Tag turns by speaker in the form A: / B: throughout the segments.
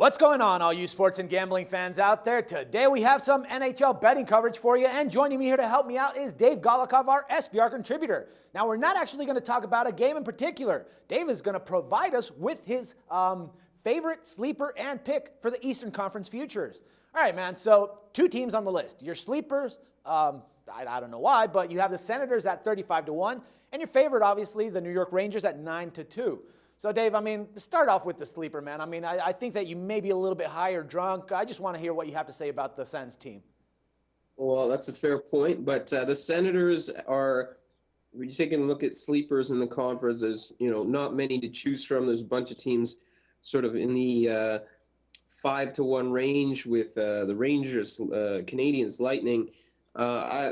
A: What's going on, all you sports and gambling fans out there? Today we have some NHL betting coverage for you, and joining me here to help me out is Dave Golikov, our SBR contributor. Now, we're not actually going to talk about a game in particular. Dave is going to provide us with his favorite sleeper and pick for the Eastern Conference futures. All right, man, so two teams on the list. Your sleepers, I don't know why, but you have the Senators at 35-1, and your favorite, obviously, the New York Rangers at 9-2. So, Dave, start off with the sleeper, man. I think that you may be a little bit higher drunk. I just want to hear what you have to say about the Sens team.
B: Well, that's a fair point, but the Senators are, when you take a look at sleepers in the conference, there's, not many to choose from. There's a bunch of teams sort of in the 5-1 range with the Rangers, Canadiens, Lightning.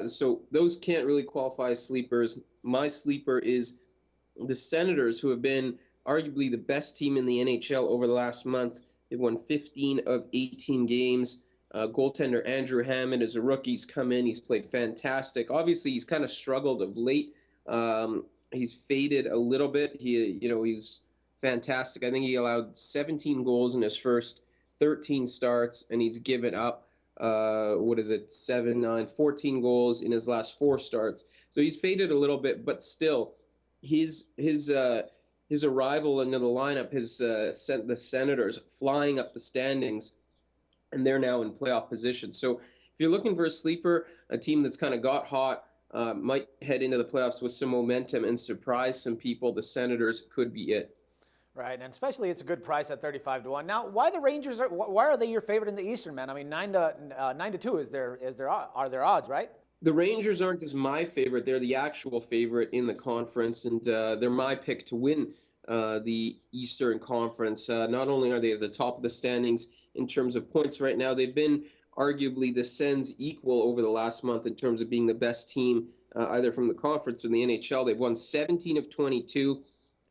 B: So those can't really qualify as sleepers. My sleeper is the Senators, who have been arguably the best team in the NHL over the last month. They've won 15 of 18 games. Goaltender Andrew Hammond, as a rookie, he's come in. He's played fantastic. Obviously, he's kind of struggled of late. He's faded a little bit. He's fantastic. I think he allowed 17 goals in his first 13 starts, and he's given up, 14 goals in his last 4 starts. So he's faded a little bit, but still, his arrival into the lineup has sent the Senators flying up the standings, and they're now in playoff position. So if you're looking for a sleeper, a team that's kind of got hot, might head into the playoffs with some momentum and surprise some people, the Senators could be it.
A: Right, and especially it's a good price at 35-1. Now, why the Rangers? Why are they your favorite in the Eastern, man? 9-2 are their odds, right?
B: The Rangers aren't just my favorite. They're the actual favorite in the conference, and they're my pick to win the Eastern Conference. Not only are they at the top of the standings in terms of points right now, they've been arguably the Sens equal over the last month in terms of being the best team, either from the conference or the NHL. They've won 17 of 22,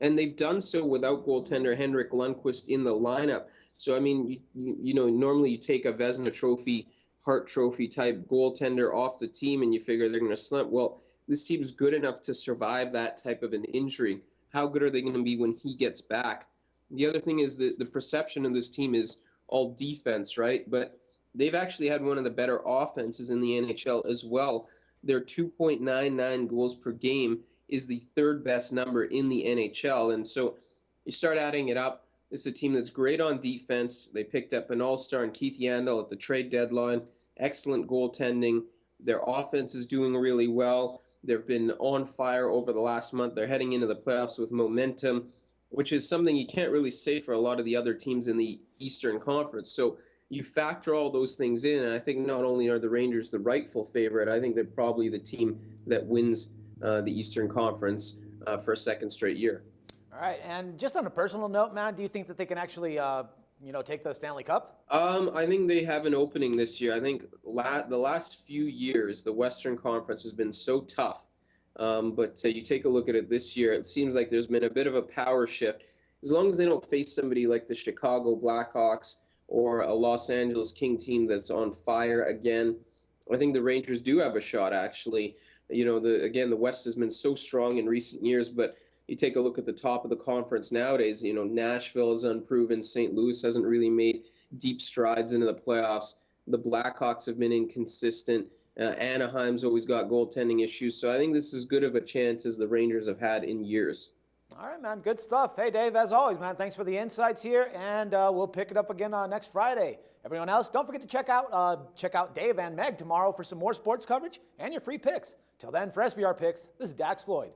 B: and they've done so without goaltender Henrik Lundqvist in the lineup. So, normally you take a Vezina Trophy, Hart Trophy type goaltender off the team and you figure they're going to slump. Well, this team's good enough to survive that type of an injury. How good are they going to be when he gets back? The other thing is that the perception of this team is all defense, right? But they've actually had one of the better offenses in the NHL as well. Their 2.99 goals per game is the third best number in the NHL. And so you start adding it up. This is a team that's great on defense. They picked up an all-star in Keith Yandel at the trade deadline. Excellent goaltending. Their offense is doing really well. They've been on fire over the last month. They're heading into the playoffs with momentum, which is something you can't really say for a lot of the other teams in the Eastern Conference. So you factor all those things in, and I think not only are the Rangers the rightful favorite, I think they're probably the team that wins the Eastern Conference for a second straight year.
A: All right, and just on a personal note, man, do you think that they can actually, take the Stanley Cup?
B: I think they have an opening this year. I think the last few years, the Western Conference has been so tough. But you take a look at it this year, it seems like there's been a bit of a power shift. As long as they don't face somebody like the Chicago Blackhawks or a Los Angeles King team that's on fire again, I think the Rangers do have a shot, actually. The West has been so strong in recent years, but you take a look at the top of the conference nowadays, Nashville is unproven. St. Louis hasn't really made deep strides into the playoffs. The Blackhawks have been inconsistent. Anaheim's always got goaltending issues. So I think this is as good of a chance as the Rangers have had in years.
A: All right, man. Good stuff. Hey, Dave, as always, man, thanks for the insights here, and we'll pick it up again next Friday. Everyone else, don't forget to check out Dave and Meg tomorrow for some more sports coverage and your free picks. Till then, for SBR Picks, this is Dax Floyd.